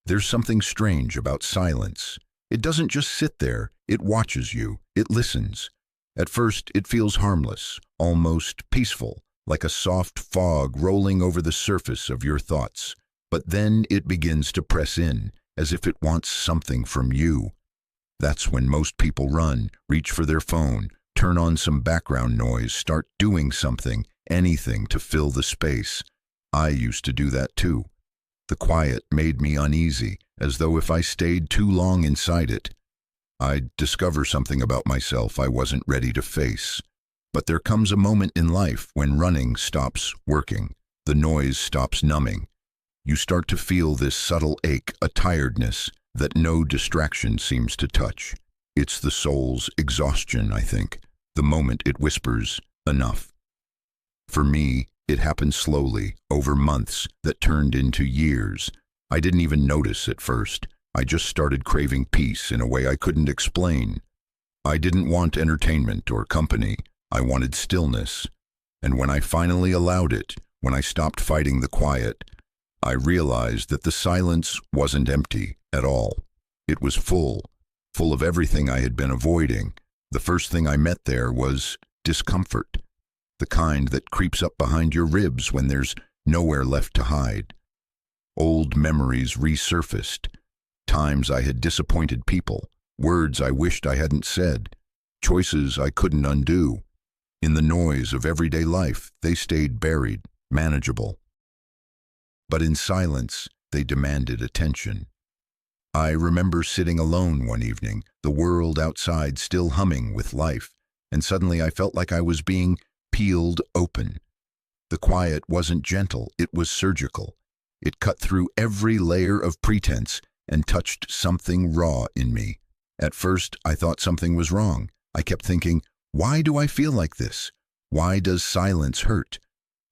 There's something strange about silence. It doesn't just sit there, it watches you, it listens. At first, it feels harmless, almost peaceful, like a soft fog rolling over the surface of your thoughts. But then it begins to press in, as if it wants something from you. That's when most people run, reach for their phone, turn on some background noise, start doing something, anything to fill the space. I used to do that too. The quiet made me uneasy, as though if I stayed too long inside it, I'd discover something about myself I wasn't ready to face. But there comes a moment in life when running stops working, the noise stops numbing. You start to feel this subtle ache, a tiredness that no distraction seems to touch. It's the soul's exhaustion, I think, the moment it whispers, enough. For me, it happened slowly, over months, that turned into years. I didn't even notice at first. I just started craving peace in a way I couldn't explain. I didn't want entertainment or company. I wanted stillness. And when I finally allowed it, when I stopped fighting the quiet, I realized that the silence wasn't empty at all. It was full of everything I had been avoiding. The first thing I met there was discomfort, the kind that creeps up behind your ribs when there's nowhere left to hide. Old memories resurfaced, times I had disappointed people, words I wished I hadn't said, choices I couldn't undo. In the noise of everyday life, they stayed buried, manageable. But in silence, they demanded attention. I remember sitting alone one evening, the world outside still humming with life, and suddenly I felt like I was being peeled open. The quiet wasn't gentle, it was surgical. It cut through every layer of pretense and touched something raw in me. At first, I thought something was wrong. I kept thinking, why do I feel like this? Why does silence hurt?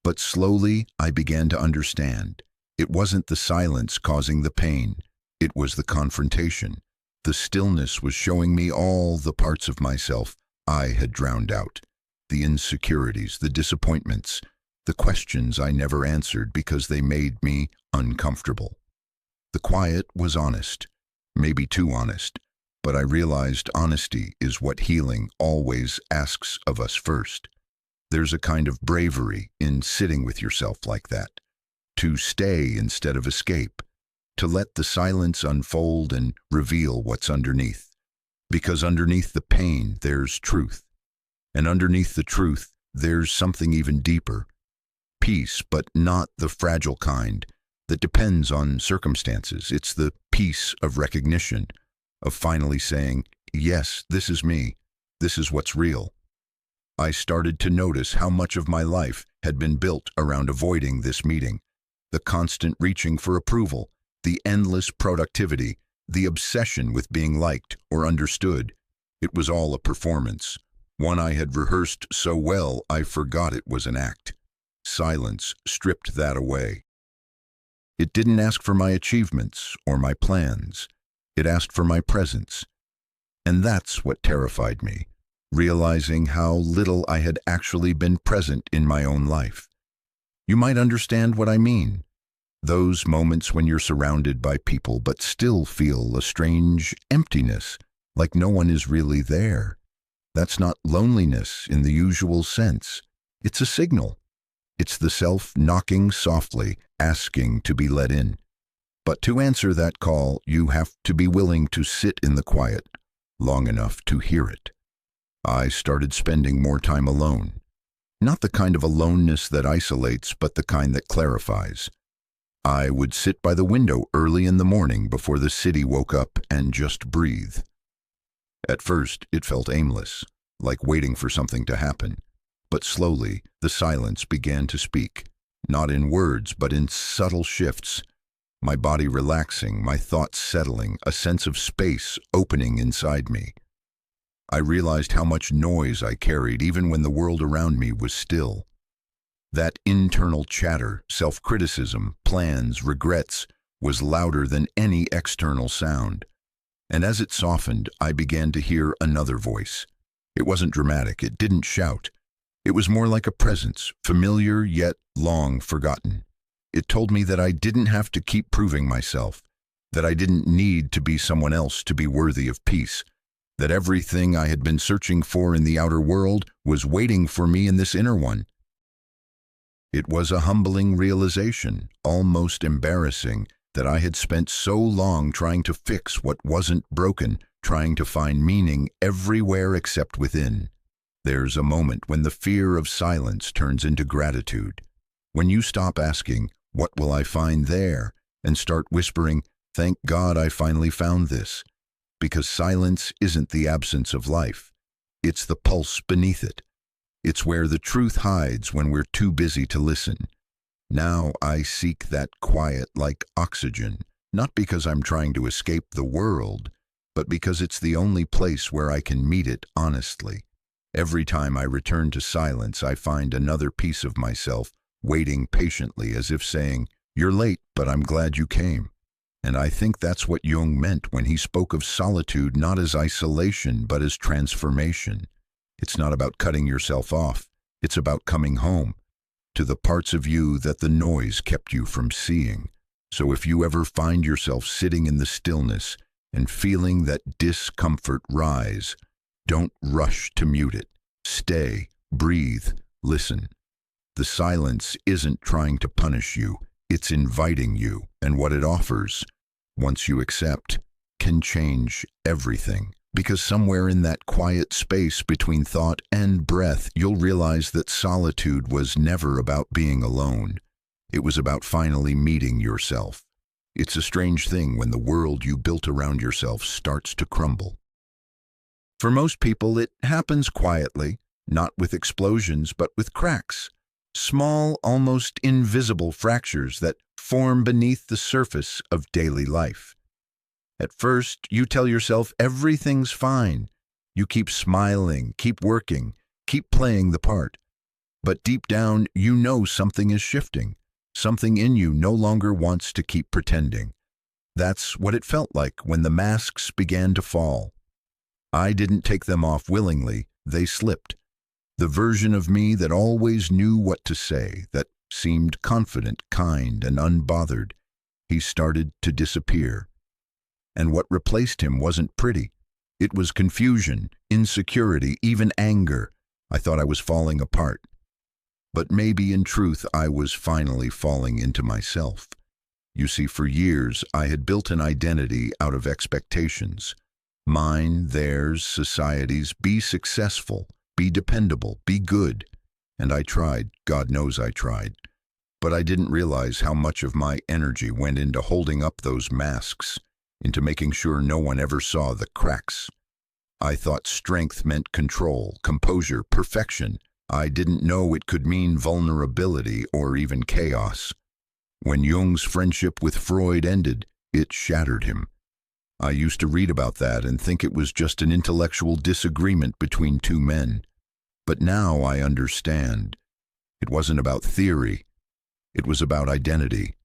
But slowly, I began to understand. It wasn't the silence causing the pain. It was the confrontation. The stillness was showing me all the parts of myself I had drowned out. The insecurities, the disappointments, the questions I never answered because they made me uncomfortable. The quiet was honest, maybe too honest, but I realized honesty is what healing always asks of us first. There's a kind of bravery in sitting with yourself like that, to stay instead of escape, to let the silence unfold and reveal what's underneath. Because underneath the pain, there's truth. And underneath the truth, there's something even deeper. Peace, but not the fragile kind that depends on circumstances. It's the peace of recognition, of finally saying, yes, this is me. This is what's real. I started to notice how much of my life had been built around avoiding this meeting. The constant reaching for approval, the endless productivity, the obsession with being liked or understood. It was all a performance, one I had rehearsed so well I forgot it was an act. Silence stripped that away. It didn't ask for my achievements or my plans. It asked for my presence. And that's what terrified me, realizing how little I had actually been present in my own life. You might understand what I mean. Those moments when you're surrounded by people but still feel a strange emptiness, like no one is really there. That's not loneliness in the usual sense. It's a signal. It's the self knocking softly, asking to be let in. But to answer that call, you have to be willing to sit in the quiet long enough to hear it. I started spending more time alone. Not the kind of aloneness that isolates, but the kind that clarifies. I would sit by the window early in the morning before the city woke up and just breathe. At first, it felt aimless, like waiting for something to happen. But slowly, the silence began to speak, not in words, but in subtle shifts. My body relaxing, my thoughts settling, a sense of space opening inside me. I realized how much noise I carried even when the world around me was still. That internal chatter, self-criticism, plans, regrets, was louder than any external sound. And as it softened, I began to hear another voice. It wasn't dramatic, it didn't shout. It was more like a presence, familiar yet long forgotten. It told me that I didn't have to keep proving myself, that I didn't need to be someone else to be worthy of peace, that everything I had been searching for in the outer world was waiting for me in this inner one. It was a humbling realization, almost embarrassing, that I had spent so long trying to fix what wasn't broken, trying to find meaning everywhere except within. There's a moment when the fear of silence turns into gratitude. When you stop asking, "What will I find there?" and start whispering, "Thank God I finally found this." Because silence isn't the absence of life. It's the pulse beneath it. It's where the truth hides when we're too busy to listen. Now I seek that quiet like oxygen, not because I'm trying to escape the world, but because it's the only place where I can meet it honestly. Every time I return to silence, I find another piece of myself waiting patiently, as if saying, "You're late, but I'm glad you came." And I think that's what Jung meant when he spoke of solitude not as isolation, but as transformation. It's not about cutting yourself off. It's about coming home to the parts of you that the noise kept you from seeing. So if you ever find yourself sitting in the stillness and feeling that discomfort rise, don't rush to mute it. Stay, breathe, listen. The silence isn't trying to punish you. It's inviting you, and what it offers, once you accept, can change everything. Because somewhere in that quiet space between thought and breath, you'll realize that solitude was never about being alone. It was about finally meeting yourself. It's a strange thing when the world you built around yourself starts to crumble. For most people, it happens quietly, not with explosions, but with cracks. Small, almost invisible fractures that form beneath the surface of daily life. At first, you tell yourself everything's fine. You keep smiling, keep working, keep playing the part. But deep down, you know something is shifting. Something in you no longer wants to keep pretending. That's what it felt like when the masks began to fall. I didn't take them off willingly, they slipped. The version of me that always knew what to say, that seemed confident, kind, and unbothered, he started to disappear. And what replaced him wasn't pretty. It was confusion, insecurity, even anger. I thought I was falling apart. But maybe in truth I was finally falling into myself. You see, for years I had built an identity out of expectations. Mine, theirs, society's, be successful, be dependable, be good. And I tried, God knows I tried. But I didn't realize how much of my energy went into holding up those masks, into making sure no one ever saw the cracks. I thought strength meant control, composure, perfection. I didn't know it could mean vulnerability or even chaos. When Jung's friendship with Freud ended, it shattered him. I used to read about that and think it was just an intellectual disagreement between two men. But now I understand. It wasn't about theory. It was about identity.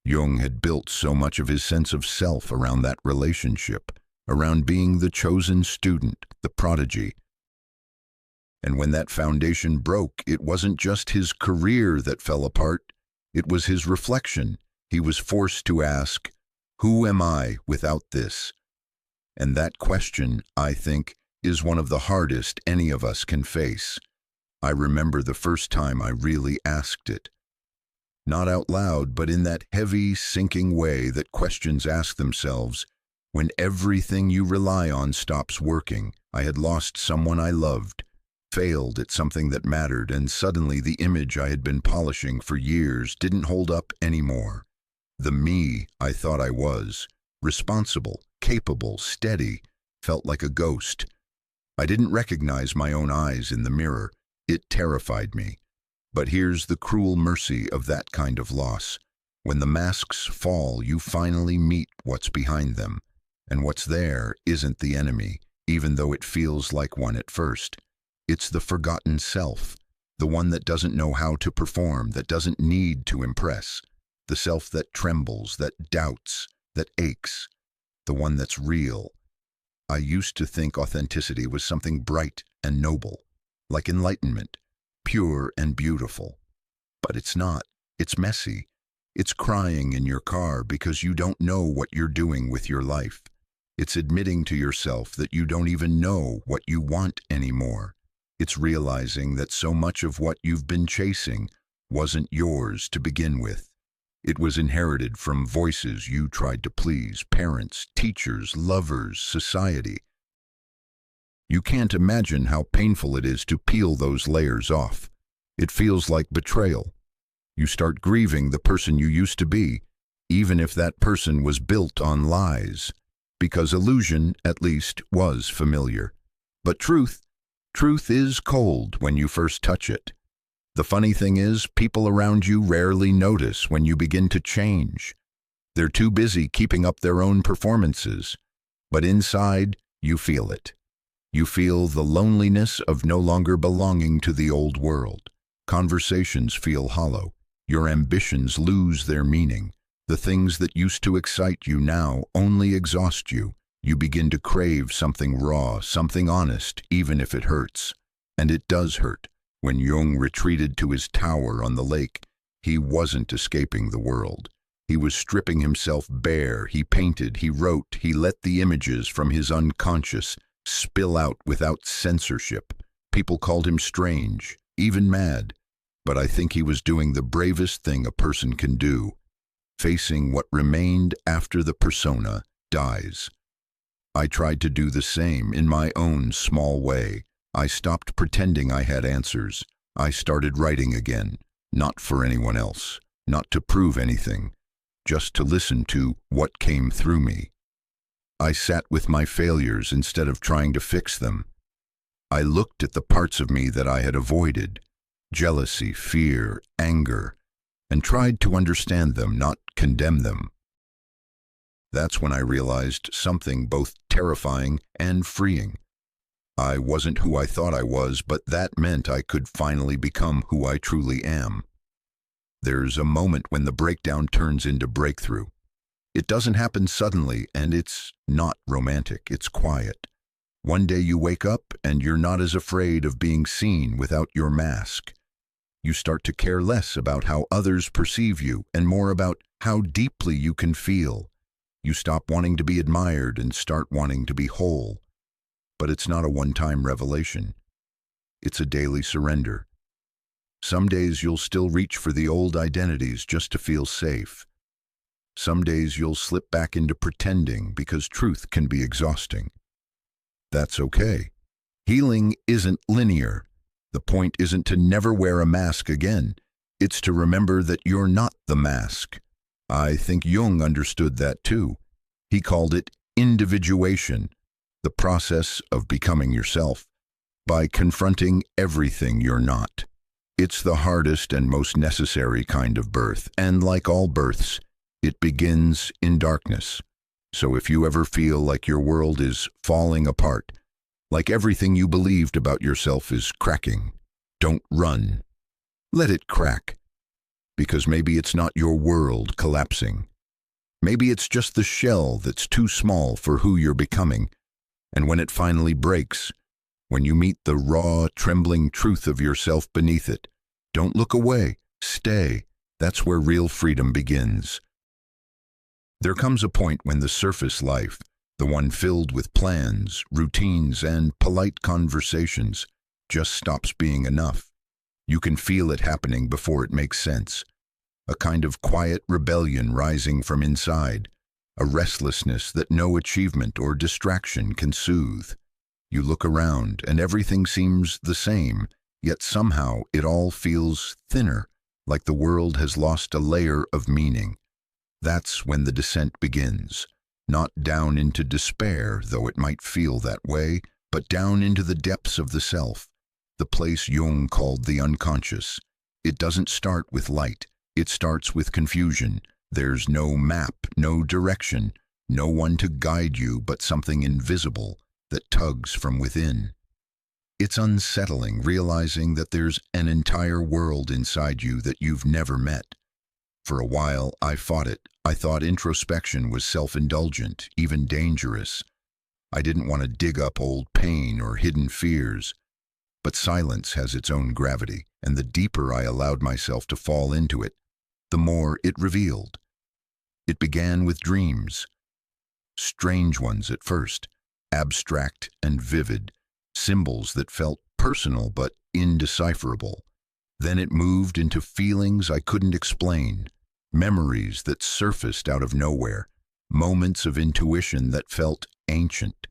Jung had built so much of his sense of self around that relationship, around being the chosen student, the prodigy. And when that foundation broke, it wasn't just his career that fell apart, it was his reflection. He was forced to ask, who am I without this? And that question, I think, is one of the hardest any of us can face. I remember the first time I really asked it. Not out loud, but in that heavy, sinking way that questions ask themselves when everything you rely on stops working. I had lost someone I loved, failed at something that mattered, and suddenly the image I had been polishing for years didn't hold up anymore. The me I thought I was, responsible, capable, steady, felt like a ghost. I didn't recognize my own eyes in the mirror. It terrified me. But here's the cruel mercy of that kind of loss. When the masks fall, you finally meet what's behind them. And what's there isn't the enemy, even though it feels like one at first. It's the forgotten self, the one that doesn't know how to perform, that doesn't need to impress, the self that trembles, that doubts, that aches, the one that's real. I used to think authenticity was something bright and noble, like enlightenment, pure and beautiful. But it's not. It's messy. It's crying in your car because you don't know what you're doing with your life. It's admitting to yourself that you don't even know what you want anymore. It's realizing that so much of what you've been chasing wasn't yours to begin with. It was inherited from voices you tried to please, parents, teachers, lovers, society. You can't imagine how painful it is to peel those layers off. It feels like betrayal. You start grieving the person you used to be, even if that person was built on lies, because illusion, at least, was familiar. But truth is cold when you first touch it. The funny thing is, people around you rarely notice when you begin to change. They're too busy keeping up their own performances. But inside, you feel it. You feel the loneliness of no longer belonging to the old world. Conversations feel hollow. Your ambitions lose their meaning. The things that used to excite you now only exhaust you. You begin to crave something raw, something honest, even if it hurts. And it does hurt. When Jung retreated to his tower on the lake, he wasn't escaping the world. He was stripping himself bare. He painted, he wrote, he let the images from his unconscious spill out without censorship. People called him strange, even mad. But I think he was doing the bravest thing a person can do, facing what remained after the persona dies. I tried to do the same in my own small way. I stopped pretending I had answers. I started writing again, not for anyone else, not to prove anything, just to listen to what came through me. I sat with my failures instead of trying to fix them. I looked at the parts of me that I had avoided, jealousy, fear, anger, and tried to understand them, not condemn them. That's when I realized something both terrifying and freeing. I wasn't who I thought I was, but that meant I could finally become who I truly am. There's a moment when the breakdown turns into breakthrough. It doesn't happen suddenly, and it's not romantic, it's quiet. One day you wake up and you're not as afraid of being seen without your mask. You start to care less about how others perceive you and more about how deeply you can feel. You stop wanting to be admired and start wanting to be whole. But it's not a one-time revelation. It's a daily surrender. Some days you'll still reach for the old identities just to feel safe. Some days you'll slip back into pretending because truth can be exhausting. That's okay. Healing isn't linear. The point isn't to never wear a mask again. It's to remember that you're not the mask. I think Jung understood that too. He called it individuation, the process of becoming yourself, by confronting everything you're not. It's the hardest and most necessary kind of birth, and like all births, it begins in darkness. So if you ever feel like your world is falling apart, like everything you believed about yourself is cracking, don't run. Let it crack. Because maybe it's not your world collapsing. Maybe it's just the shell that's too small for who you're becoming. And when it finally breaks, when you meet the raw, trembling truth of yourself beneath it, don't look away, stay. That's where real freedom begins. There comes a point when the surface life, the one filled with plans, routines, and polite conversations, just stops being enough. You can feel it happening before it makes sense. A kind of quiet rebellion rising from inside, a restlessness that no achievement or distraction can soothe. You look around and everything seems the same, yet somehow it all feels thinner, like the world has lost a layer of meaning. That's when the descent begins. Not down into despair, though it might feel that way, but down into the depths of the self, the place Jung called the unconscious. It doesn't start with light, it starts with confusion. There's no map, no direction, no one to guide you but something invisible that tugs from within. It's unsettling realizing that there's an entire world inside you that you've never met. For a while, I fought it. I thought introspection was self-indulgent, even dangerous. I didn't want to dig up old pain or hidden fears. But silence has its own gravity, and the deeper I allowed myself to fall into it, the more it revealed. It began with dreams, strange ones at first, abstract and vivid, symbols that felt personal but indecipherable. Then it moved into feelings I couldn't explain, memories that surfaced out of nowhere, moments of intuition that felt ancient.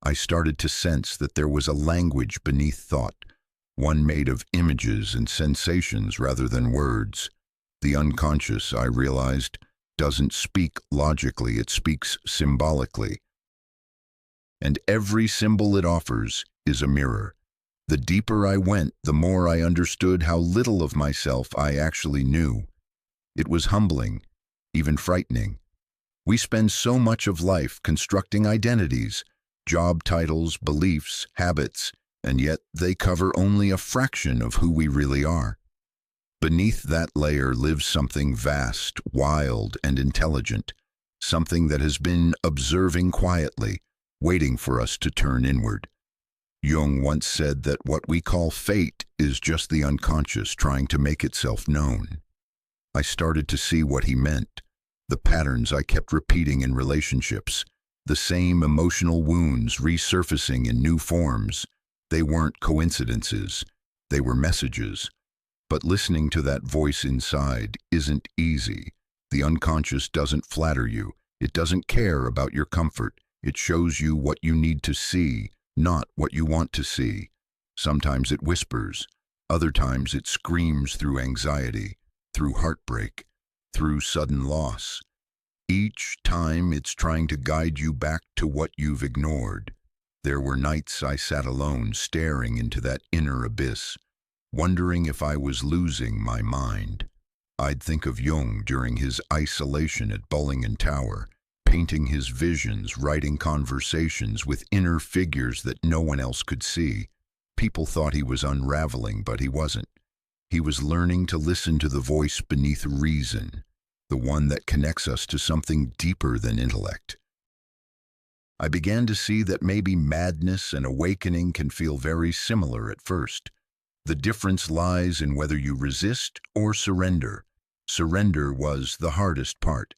I started to sense that there was a language beneath thought, one made of images and sensations rather than words. The unconscious, I realized, doesn't speak logically, it speaks symbolically. And every symbol it offers is a mirror. The deeper I went, the more I understood how little of myself I actually knew. It was humbling, even frightening. We spend so much of life constructing identities, job titles, beliefs, habits, and yet they cover only a fraction of who we really are. Beneath that layer lives something vast, wild, and intelligent, something that has been observing quietly, waiting for us to turn inward. Jung once said that what we call fate is just the unconscious trying to make itself known. I started to see what he meant, the patterns I kept repeating in relationships, the same emotional wounds resurfacing in new forms. They weren't coincidences, they were messages. But listening to that voice inside isn't easy. The unconscious doesn't flatter you. It doesn't care about your comfort. It shows you what you need to see, not what you want to see. Sometimes it whispers. Other times it screams through anxiety, through heartbreak, through sudden loss. Each time it's trying to guide you back to what you've ignored. There were nights I sat alone, staring into that inner abyss, wondering if I was losing my mind. I'd think of Jung during his isolation at Bullingen Tower, painting his visions, writing conversations with inner figures that no one else could see. People thought he was unraveling, but he wasn't. He was learning to listen to the voice beneath reason, the one that connects us to something deeper than intellect. I began to see that maybe madness and awakening can feel very similar at first. The difference lies in whether you resist or surrender. Surrender was the hardest part.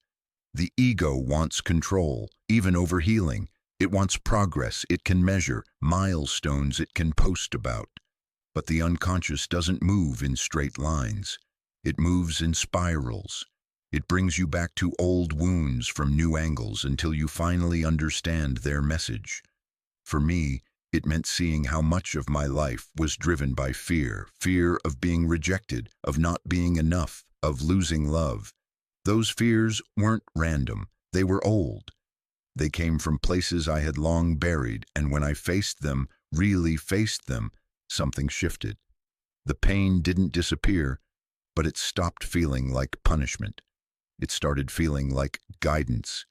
The ego wants control, even over healing. It wants progress it can measure, milestones it can post about. But the unconscious doesn't move in straight lines. It moves in spirals. It brings you back to old wounds from new angles until you finally understand their message. For me, it meant seeing how much of my life was driven by fear of being rejected, of not being enough, of losing love. Those fears weren't random, they were old. They came from places I had long buried, and when I faced them, really faced them, something shifted. The pain didn't disappear, but it stopped feeling like punishment. It started feeling like guidance.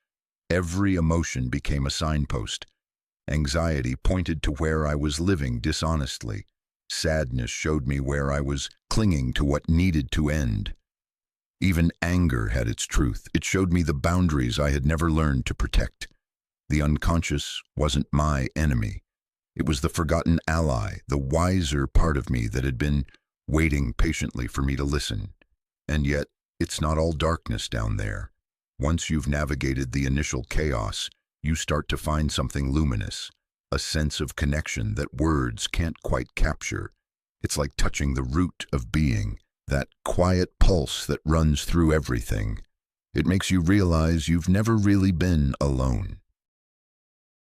Every emotion became a signpost. Anxiety pointed to where I was living dishonestly. Sadness showed me where I was clinging to what needed to end. Even anger had its truth. It showed me the boundaries I had never learned to protect. The unconscious wasn't my enemy. It was the forgotten ally, the wiser part of me that had been waiting patiently for me to listen. And yet, it's not all darkness down there. Once you've navigated the initial chaos, you start to find something luminous, a sense of connection that words can't quite capture. It's like touching the root of being, that quiet pulse that runs through everything. It makes you realize you've never really been alone.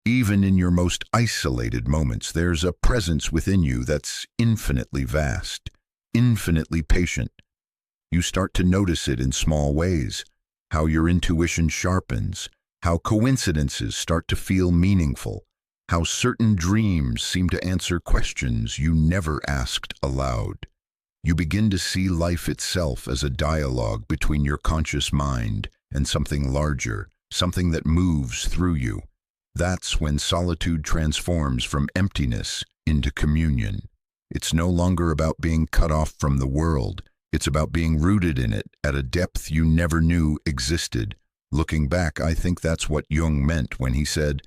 Even in your most isolated moments, there's a presence within you that's infinitely vast, infinitely patient. You start to notice it in small ways, how your intuition sharpens, how coincidences start to feel meaningful, how certain dreams seem to answer questions you never asked aloud. You begin to see life itself as a dialogue between your conscious mind and something larger, something that moves through you. That's when solitude transforms from emptiness into communion. It's no longer about being cut off from the world. It's about being rooted in it at a depth you never knew existed. Looking back, I think that's what Jung meant when he said,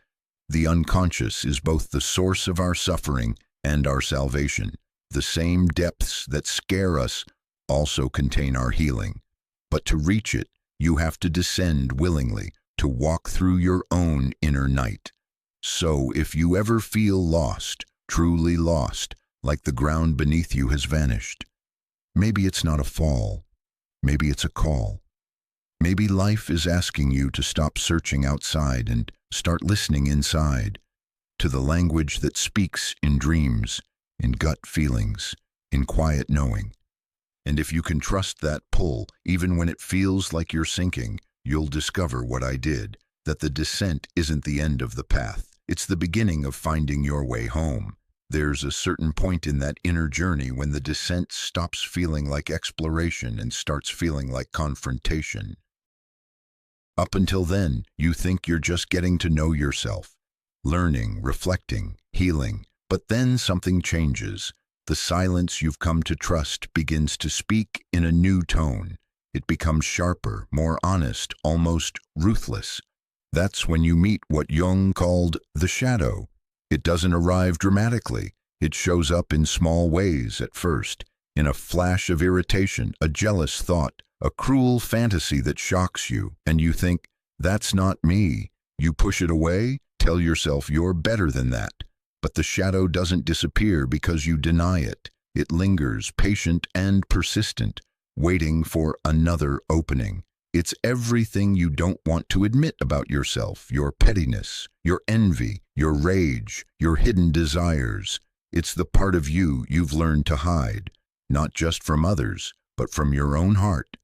"The unconscious is both the source of our suffering and our salvation. The same depths that scare us also contain our healing." But to reach it, you have to descend willingly, to walk through your own inner night. So if you ever feel lost, truly lost, like the ground beneath you has vanished, maybe it's not a fall, maybe it's a call. Maybe life is asking you to stop searching outside and start listening inside, to the language that speaks in dreams, in gut feelings, in quiet knowing. And if you can trust that pull, even when it feels like you're sinking, you'll discover what I did, that the descent isn't the end of the path. It's the beginning of finding your way home. There's a certain point in that inner journey when the descent stops feeling like exploration and starts feeling like confrontation. Up until then, you think you're just getting to know yourself, learning, reflecting, healing, but then something changes. The silence you've come to trust begins to speak in a new tone. It becomes sharper, more honest, almost ruthless. That's when you meet what Jung called the shadow. It doesn't arrive dramatically. It shows up in small ways at first, in a flash of irritation, a jealous thought, a cruel fantasy that shocks you, and you think, that's not me. You push it away, tell yourself you're better than that. But the shadow doesn't disappear because you deny it. It lingers, patient and persistent, waiting for another opening. It's everything you don't want to admit about yourself, your pettiness, your envy, your rage, your hidden desires. It's the part of you you've learned to hide, not just from others, but from your own heart.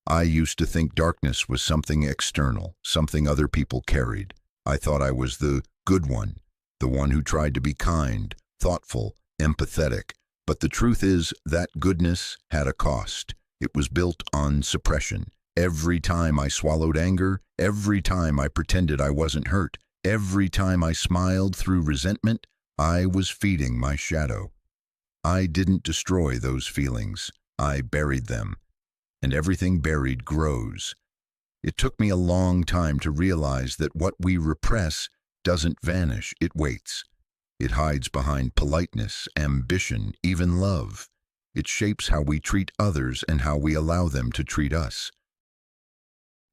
I used to think darkness was something external, something other people carried. I thought I was the good one, the one who tried to be kind, thoughtful, empathetic. But the truth is that goodness had a cost. It was built on suppression. Every time I swallowed anger, every time I pretended I wasn't hurt, every time I smiled through resentment, I was feeding my shadow. I didn't destroy those feelings. I buried them. And everything buried grows. It took me a long time to realize that what we repress doesn't vanish, it waits. It hides behind politeness, ambition, even love. It shapes how we treat others and how we allow them to treat us.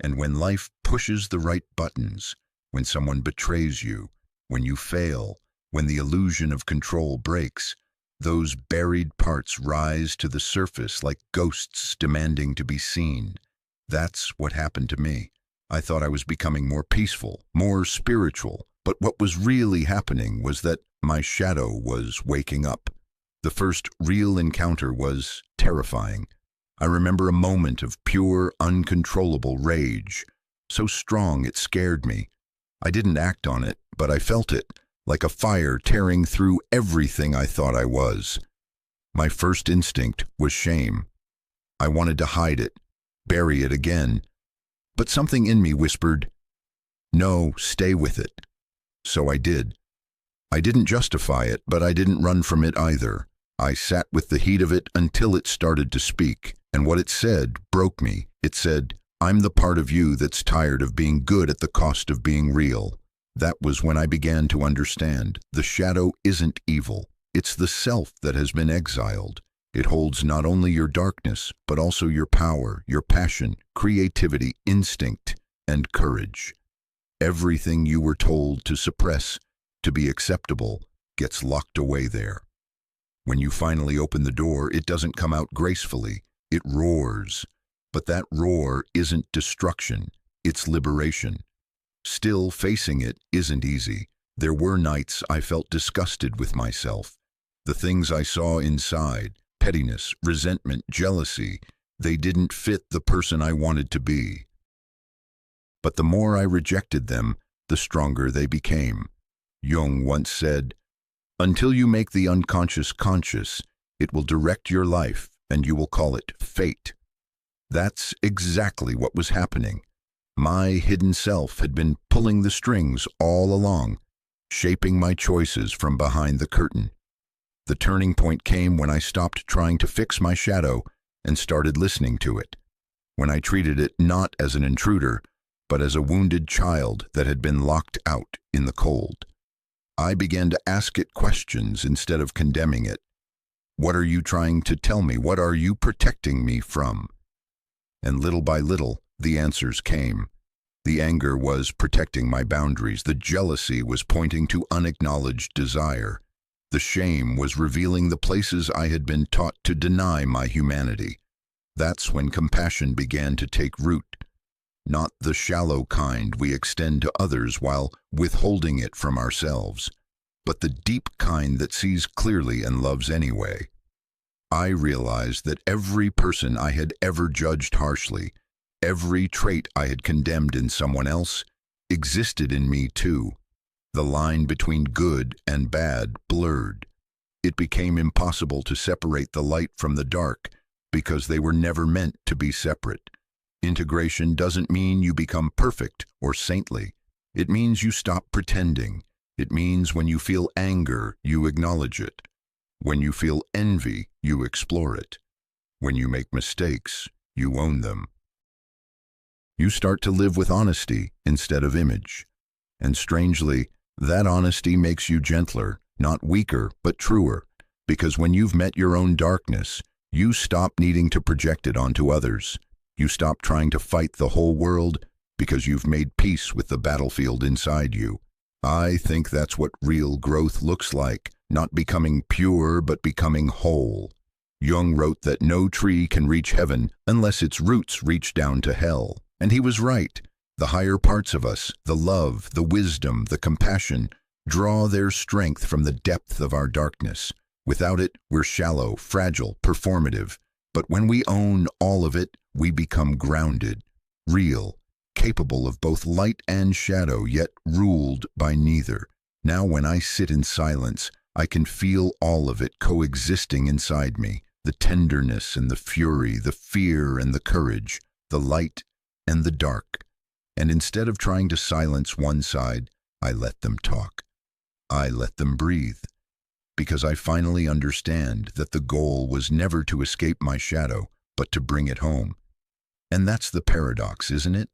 And when life pushes the right buttons, when someone betrays you, when you fail, when the illusion of control breaks, those buried parts rise to the surface like ghosts demanding to be seen. That's what happened to me. I thought I was becoming more peaceful, more spiritual, but what was really happening was that my shadow was waking up. The first real encounter was terrifying. I remember a moment of pure, uncontrollable rage, so strong it scared me. I didn't act on it, but I felt it, like a fire tearing through everything I thought I was. My first instinct was shame. I wanted to hide it, bury it again. But something in me whispered, no, stay with it. So I did. I didn't justify it, but I didn't run from it either. I sat with the heat of it until it started to speak, and what it said broke me. It said, I'm the part of you that's tired of being good at the cost of being real. That was when I began to understand. The shadow isn't evil. It's the self that has been exiled. It holds not only your darkness, but also your power, your passion, creativity, instinct, and courage. Everything you were told to suppress, to be acceptable, gets locked away there. When you finally open the door, it doesn't come out gracefully. It roars. But that roar isn't destruction, it's liberation. Still, facing it isn't easy. There were nights I felt disgusted with myself. The things I saw inside, pettiness, resentment, jealousy, they didn't fit the person I wanted to be. But the more I rejected them, the stronger they became. Jung once said, until you make the unconscious conscious, it will direct your life, and you will call it fate. That's exactly what was happening. My hidden self had been pulling the strings all along, shaping my choices from behind the curtain. The turning point came when I stopped trying to fix my shadow and started listening to it, when I treated it not as an intruder, but as a wounded child that had been locked out in the cold. I began to ask it questions instead of condemning it. What are you trying to tell me? What are you protecting me from? And little by little, the answers came. The anger was protecting my boundaries. The jealousy was pointing to unacknowledged desire. The shame was revealing the places I had been taught to deny my humanity. That's when compassion began to take root. Not the shallow kind we extend to others while withholding it from ourselves, but the deep kind that sees clearly and loves anyway. I realized that every person I had ever judged harshly, every trait I had condemned in someone else, existed in me too. The line between good and bad blurred. It became impossible to separate the light from the dark because they were never meant to be separate. Integration doesn't mean you become perfect or saintly. It means you stop pretending. It means when you feel anger, you acknowledge it. When you feel envy, you explore it. When you make mistakes, you own them. You start to live with honesty instead of image. And strangely, that honesty makes you gentler, not weaker, but truer. Because when you've met your own darkness, you stop needing to project it onto others. You stop trying to fight the whole world because you've made peace with the battlefield inside you. I think that's what real growth looks like, not becoming pure, but becoming whole. Jung wrote that no tree can reach heaven unless its roots reach down to hell. And he was right. The higher parts of us, the love, the wisdom, the compassion, draw their strength from the depth of our darkness. Without it, we're shallow, fragile, performative. But when we own all of it, we become grounded, real, capable of both light and shadow, yet ruled by neither. Now when I sit in silence, I can feel all of it coexisting inside me, the tenderness and the fury, the fear and the courage, the light and the dark. And instead of trying to silence one side, I let them talk. I let them breathe. Because I finally understand that the goal was never to escape my shadow, but to bring it home. And that's the paradox, isn't it?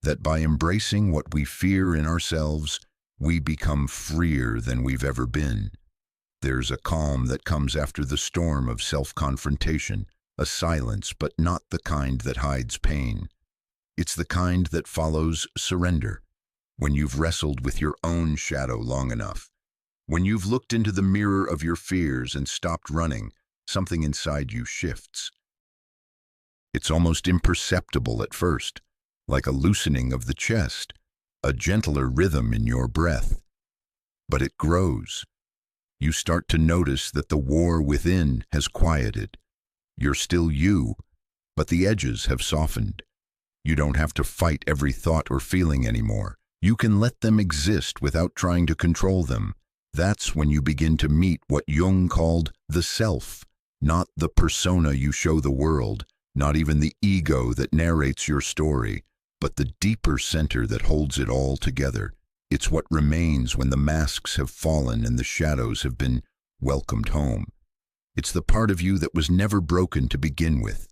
That by embracing what we fear in ourselves, we become freer than we've ever been. There's a calm that comes after the storm of self-confrontation, a silence, but not the kind that hides pain. It's the kind that follows surrender, when you've wrestled with your own shadow long enough. When you've looked into the mirror of your fears and stopped running, something inside you shifts. It's almost imperceptible at first, like a loosening of the chest, a gentler rhythm in your breath. But it grows. You start to notice that the war within has quieted. You're still you, but the edges have softened. You don't have to fight every thought or feeling anymore. You can let them exist without trying to control them. That's when you begin to meet what Jung called the self, not the persona you show the world, not even the ego that narrates your story, but the deeper center that holds it all together. It's what remains when the masks have fallen and the shadows have been welcomed home. It's the part of you that was never broken to begin with.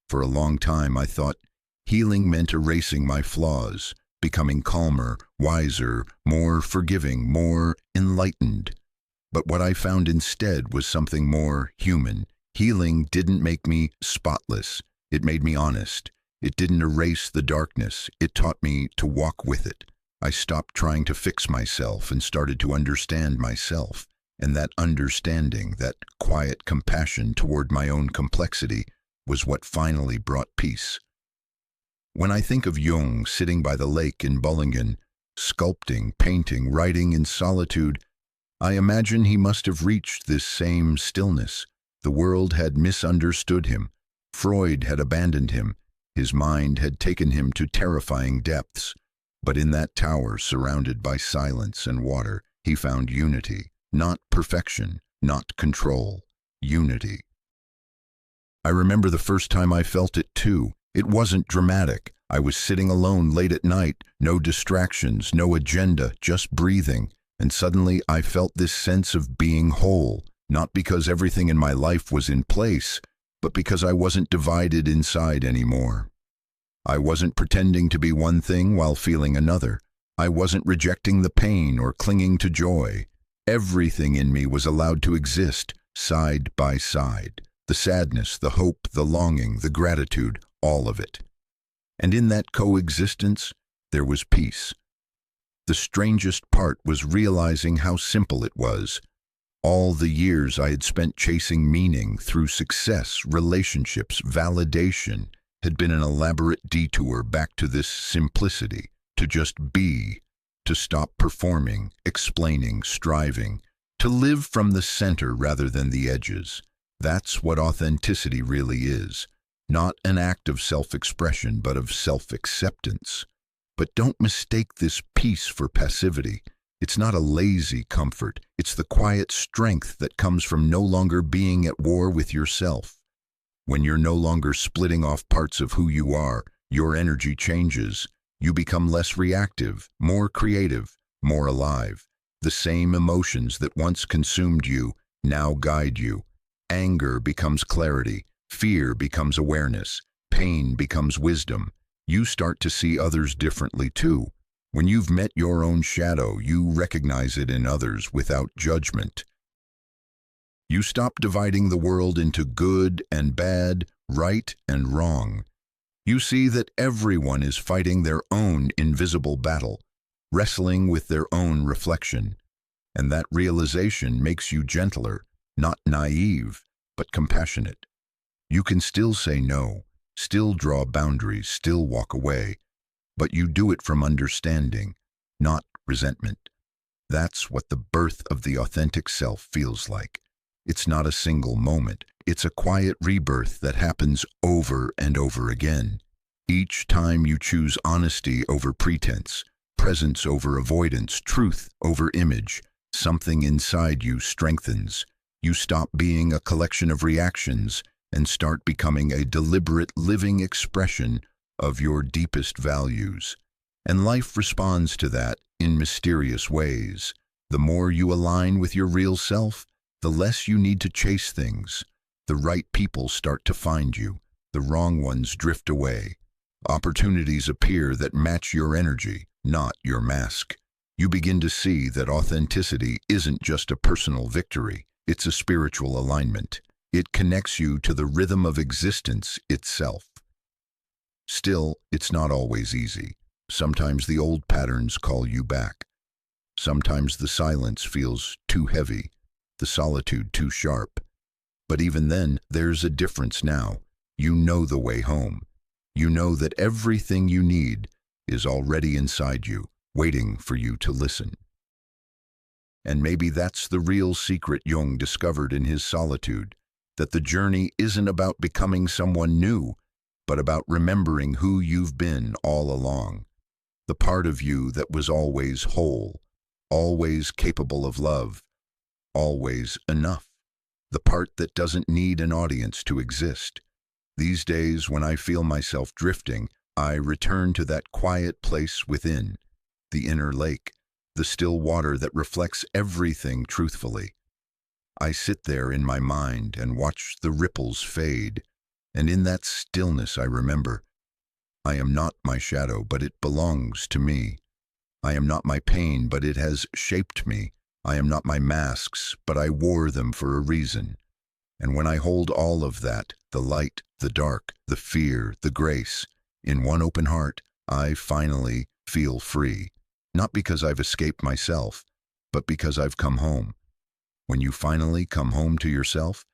For a long time I thought healing meant erasing my flaws, becoming calmer, wiser, more forgiving, more enlightened. But what I found instead was something more human. Healing didn't make me spotless. It made me honest. It didn't erase the darkness. It taught me to walk with it. I stopped trying to fix myself and started to understand myself. And that understanding, that quiet compassion toward my own complexity, was what finally brought peace. When I think of Jung sitting by the lake in Bullingen, sculpting, painting, writing in solitude, I imagine he must have reached this same stillness. The world had misunderstood him. Freud had abandoned him. His mind had taken him to terrifying depths. But in that tower, surrounded by silence and water, he found unity. Not perfection, not control. Unity. I remember the first time I felt it too. It wasn't dramatic. I was sitting alone late at night, no distractions, no agenda, just breathing. And suddenly I felt this sense of being whole, not because everything in my life was in place, but because I wasn't divided inside anymore. I wasn't pretending to be one thing while feeling another. I wasn't rejecting the pain or clinging to joy. Everything in me was allowed to exist, side by side. The sadness, the hope, the longing, the gratitude, all of it. And in that coexistence, there was peace. The strangest part was realizing how simple it was. All the years I had spent chasing meaning through success, relationships, validation, had been an elaborate detour back to this simplicity, to just be, to stop performing, explaining, striving, to live from the center rather than the edges. That's what authenticity really is. Not an act of self-expression, but of self-acceptance. But don't mistake this peace for passivity. It's not a lazy comfort. It's the quiet strength that comes from no longer being at war with yourself. When you're no longer splitting off parts of who you are, your energy changes. You become less reactive, more creative, more alive. The same emotions that once consumed you now guide you. Anger becomes clarity. Fear becomes awareness. Pain becomes wisdom. You start to see others differently too. When you've met your own shadow, you recognize it in others without judgment. You stop dividing the world into good and bad, right and wrong. You see that everyone is fighting their own invisible battle, wrestling with their own reflection. And that realization makes you gentler, not naive, but compassionate. You can still say no, still draw boundaries, still walk away, but you do it from understanding, not resentment. That's what the birth of the authentic self feels like. It's not a single moment. It's a quiet rebirth that happens over and over again. Each time you choose honesty over pretense, presence over avoidance, truth over image, something inside you strengthens. You stop being a collection of reactions and start becoming a deliberate living expression of your deepest values. And life responds to that in mysterious ways. The more you align with your real self, the less you need to chase things. The right people start to find you. The wrong ones drift away. Opportunities appear that match your energy, not your mask. You begin to see that authenticity isn't just a personal victory. It's a spiritual alignment. It connects you to the rhythm of existence itself. Still, it's not always easy. Sometimes the old patterns call you back. Sometimes the silence feels too heavy, the solitude too sharp. But even then, there's a difference now. You know the way home. You know that everything you need is already inside you, waiting for you to listen. And maybe that's the real secret Jung discovered in his solitude, that the journey isn't about becoming someone new, but about remembering who you've been all along. The part of you that was always whole, always capable of love, always enough. The part that doesn't need an audience to exist. These days, when I feel myself drifting, I return to that quiet place within, the inner lake, the still water that reflects everything truthfully. I sit there in my mind and watch the ripples fade, and in that stillness I remember, I am not my shadow, but it belongs to me. I am not my pain, but it has shaped me. I am not my masks, but I wore them for a reason. And when I hold all of that, the light, the dark, the fear, the grace, in one open heart, I finally feel free. Not because I've escaped myself, but because I've come home. When you finally come home to yourself,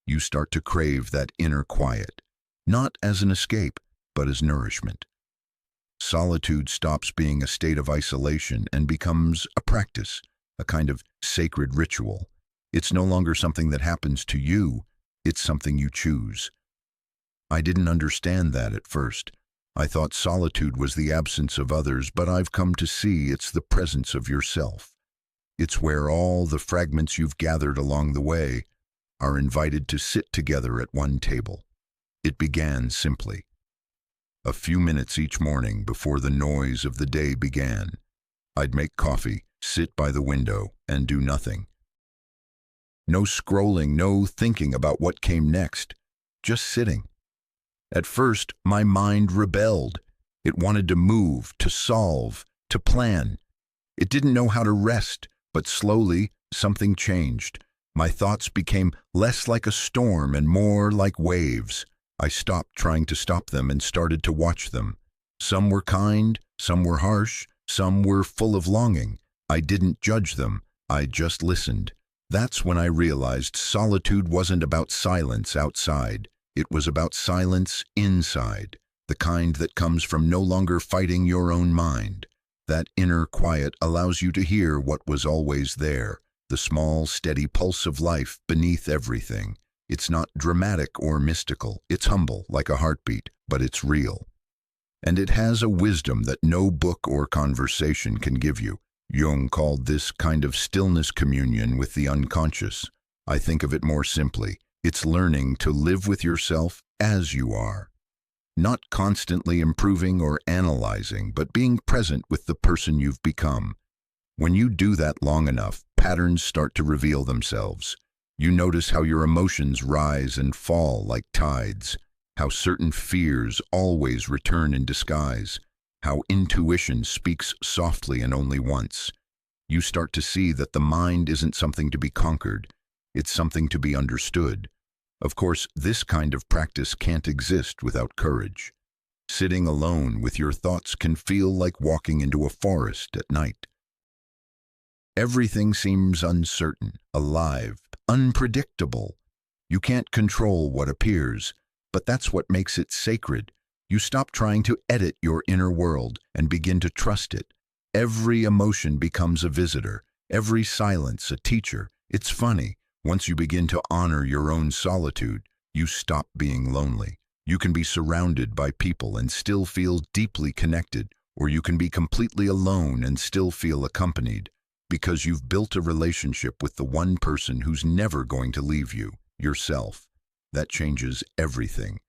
you start to crave that inner quiet, not as an escape, but as nourishment. Solitude stops being a state of isolation and becomes a practice, a kind of sacred ritual. It's no longer something that happens to you, it's something you choose. I didn't understand that at first. I thought solitude was the absence of others, but I've come to see it's the presence of yourself. It's where all the fragments you've gathered along the way are invited to sit together at one table. It began simply. A few minutes each morning before the noise of the day began, I'd make coffee, sit by the window, and do nothing. No scrolling, no thinking about what came next, just sitting. At first, my mind rebelled. It wanted to move, to solve, to plan. It didn't know how to rest, but slowly something changed. My thoughts became less like a storm and more like waves. I stopped trying to stop them and started to watch them. Some were kind, some were harsh, some were full of longing. I didn't judge them, I just listened. That's when I realized solitude wasn't about silence outside. It was about silence inside, the kind that comes from no longer fighting your own mind. That inner quiet allows you to hear what was always there, the small, steady pulse of life beneath everything. It's not dramatic or mystical. It's humble, like a heartbeat, but it's real. And it has a wisdom that no book or conversation can give you. Jung called this kind of stillness communion with the unconscious. I think of it more simply. It's learning to live with yourself as you are. Not constantly improving or analyzing, but being present with the person you've become. When you do that long enough, patterns start to reveal themselves. You notice how your emotions rise and fall like tides, how certain fears always return in disguise, how intuition speaks softly and only once. You start to see that the mind isn't something to be conquered, it's something to be understood. Of course, this kind of practice can't exist without courage. Sitting alone with your thoughts can feel like walking into a forest at night. Everything seems uncertain, alive, unpredictable. You can't control what appears, but that's what makes it sacred. You stop trying to edit your inner world and begin to trust it. Every emotion becomes a visitor, every silence a teacher. It's funny. Once you begin to honor your own solitude, you stop being lonely. You can be surrounded by people and still feel deeply connected, or you can be completely alone and still feel accompanied, because you've built a relationship with the one person who's never going to leave you, yourself. That changes everything.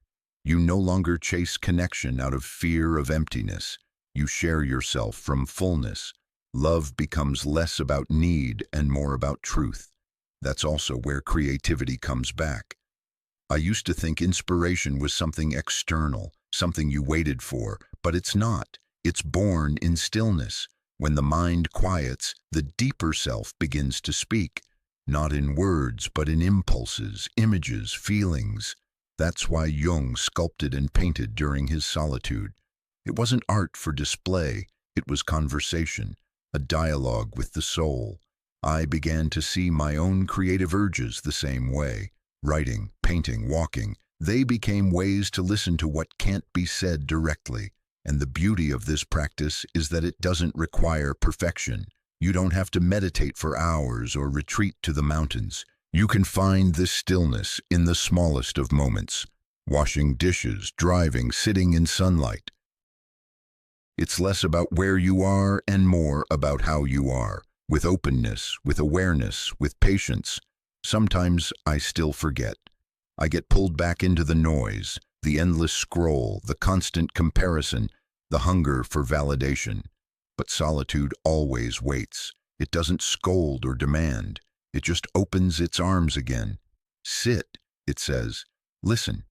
You no longer chase connection out of fear of emptiness. You share yourself from fullness. Love becomes less about need and more about truth. That's also where creativity comes back. I used to think inspiration was something external, something you waited for, but it's not. It's born in stillness. When the mind quiets, the deeper self begins to speak, not in words, but in impulses, images, feelings. That's why Jung sculpted and painted during his solitude. It wasn't art for display, it was conversation, a dialogue with the soul. I began to see my own creative urges the same way. Writing, painting, walking, they became ways to listen to what can't be said directly. And the beauty of this practice is that it doesn't require perfection. You don't have to meditate for hours or retreat to the mountains. You can find this stillness in the smallest of moments. Washing dishes, driving, sitting in sunlight. It's less about where you are and more about how you are. With openness, with awareness, with patience. Sometimes I still forget. I get pulled back into the noise, the endless scroll, the constant comparison, the hunger for validation. But solitude always waits. It doesn't scold or demand. It just opens its arms again. Sit, it says. Listen.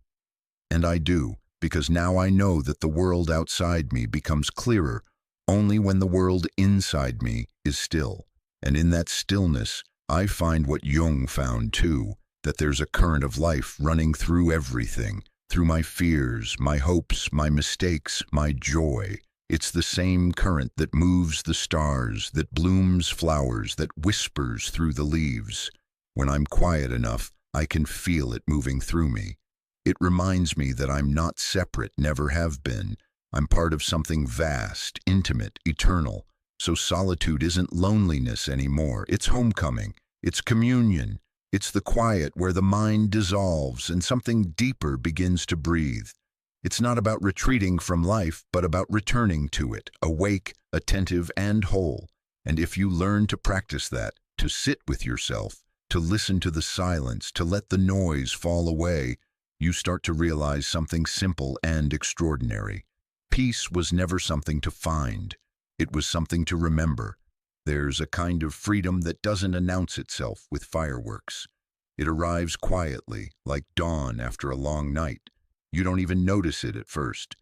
And I do, because now I know that the world outside me becomes clearer only when the world inside me is still. And in that stillness, I find what Jung found too, that there's a current of life running through everything, through my fears, my hopes, my mistakes, my joy. It's the same current that moves the stars, that blooms flowers, that whispers through the leaves. When I'm quiet enough, I can feel it moving through me. It reminds me that I'm not separate, never have been. I'm part of something vast, intimate, eternal. So solitude isn't loneliness anymore. It's homecoming. It's communion. It's the quiet where the mind dissolves and something deeper begins to breathe. It's not about retreating from life, but about returning to it, awake, attentive, and whole. And if you learn to practice that, to sit with yourself, to listen to the silence, to let the noise fall away, you start to realize something simple and extraordinary. Peace was never something to find. It was something to remember. There's a kind of freedom that doesn't announce itself with fireworks. It arrives quietly, like dawn after a long night. You don't even notice it at first.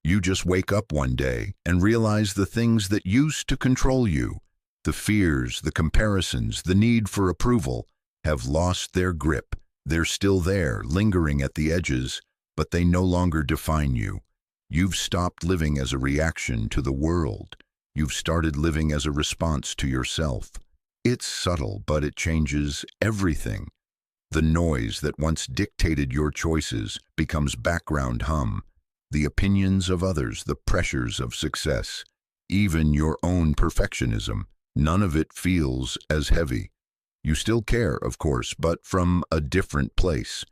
You just wake up one day and realize the things that used to control you, the fears, the comparisons, the need for approval, have lost their grip. They're still there, lingering at the edges, but they no longer define you. You've stopped living as a reaction to the world. You've started living as a response to yourself. It's subtle, but it changes everything. The noise that once dictated your choices becomes background hum. The opinions of others, the pressures of success, even your own perfectionism, none of it feels as heavy. You still care, of course, but from a different place.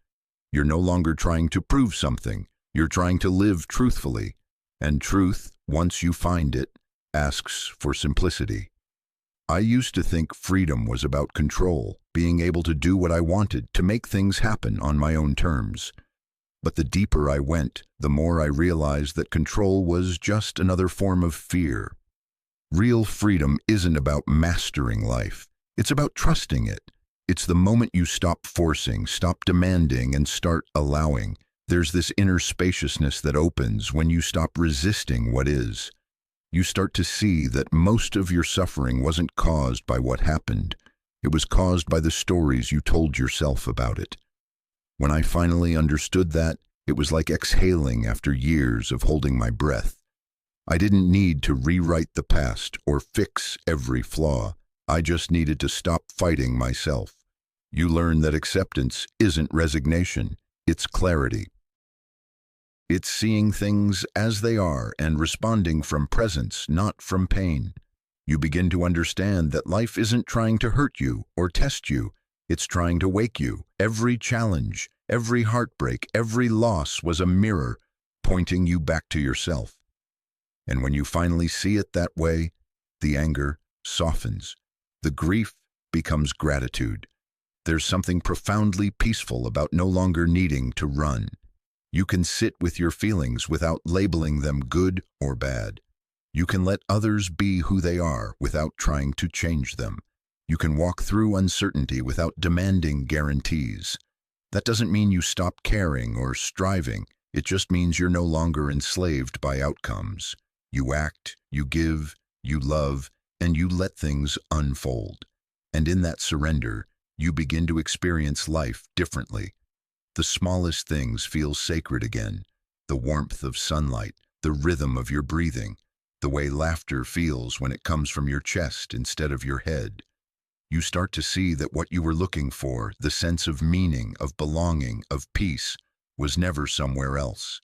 You're no longer trying to prove something. You're trying to live truthfully. And truth, once you find it, asks for simplicity. I used to think freedom was about control, being able to do what I wanted, to make things happen on my own terms. But the deeper I went, the more I realized that control was just another form of fear. Real freedom isn't about mastering life. It's about trusting it. It's the moment you stop forcing, stop demanding, and start allowing. There's this inner spaciousness that opens when you stop resisting what is. You start to see that most of your suffering wasn't caused by what happened. It was caused by the stories you told yourself about it. When I finally understood that, it was like exhaling after years of holding my breath. I didn't need to rewrite the past or fix every flaw. I just needed to stop fighting myself. You learn that acceptance isn't resignation, it's clarity. It's seeing things as they are and responding from presence, not from pain. You begin to understand that life isn't trying to hurt you or test you. It's trying to wake you. Every challenge, every heartbreak, every loss was a mirror pointing you back to yourself. And when you finally see it that way, the anger softens. The grief becomes gratitude. There's something profoundly peaceful about no longer needing to run. You can sit with your feelings without labeling them good or bad. You can let others be who they are without trying to change them. You can walk through uncertainty without demanding guarantees. That doesn't mean you stop caring or striving. It just means you're no longer enslaved by outcomes. You act, you give, you love, and you let things unfold. And in that surrender, you begin to experience life differently. The smallest things feel sacred again. The warmth of sunlight, the rhythm of your breathing, the way laughter feels when it comes from your chest instead of your head. You start to see that what you were looking for, the sense of meaning, of belonging, of peace, was never somewhere else.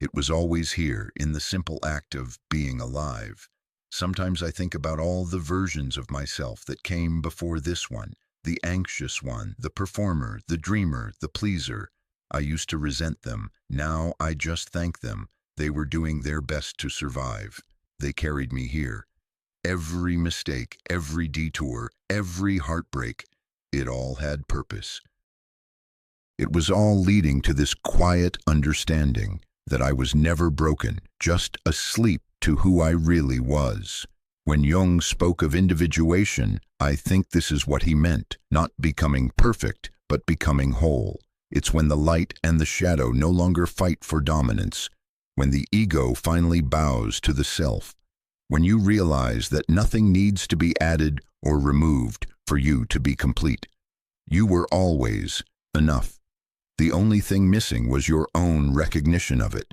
It was always here, in the simple act of being alive. Sometimes I think about all the versions of myself that came before this one, the anxious one, the performer, the dreamer, the pleaser. I used to resent them. Now I just thank them. They were doing their best to survive. They carried me here. Every mistake, every detour, every heartbreak, it all had purpose. It was all leading to this quiet understanding that I was never broken, just asleep to who I really was. When Jung spoke of individuation, I think this is what he meant, not becoming perfect, but becoming whole. It's when the light and the shadow no longer fight for dominance, when the ego finally bows to the self, when you realize that nothing needs to be added or removed for you to be complete. You were always enough. The only thing missing was your own recognition of it.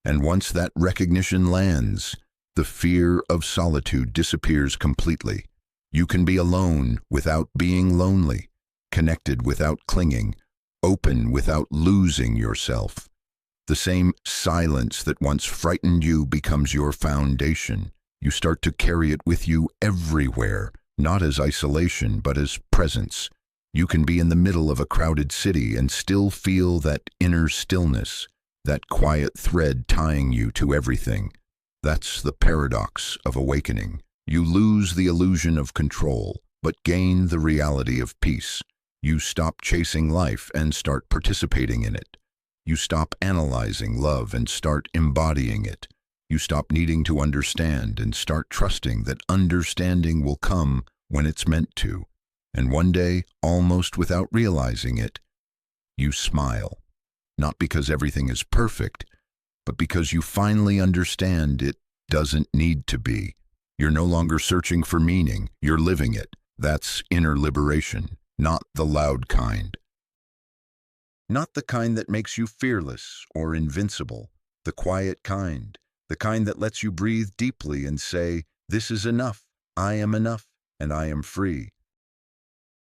And once that recognition lands, the fear of solitude disappears completely. You can be alone without being lonely, connected without clinging, open without losing yourself. The same silence that once frightened you becomes your foundation. You start to carry it with you everywhere, not as isolation, but as presence. You can be in the middle of a crowded city and still feel that inner stillness, that quiet thread tying you to everything. That's the paradox of awakening. You lose the illusion of control, but gain the reality of peace. You stop chasing life and start participating in it. You stop analyzing love and start embodying it. You stop needing to understand and start trusting that understanding will come when it's meant to. And one day, almost without realizing it, you smile. Not because everything is perfect, but because you finally understand it doesn't need to be. You're no longer searching for meaning, you're living it. That's inner liberation, not the loud kind. Not the kind that makes you fearless or invincible, the quiet the kind that lets you breathe deeply and say, "This is enough, I am enough, and I am free."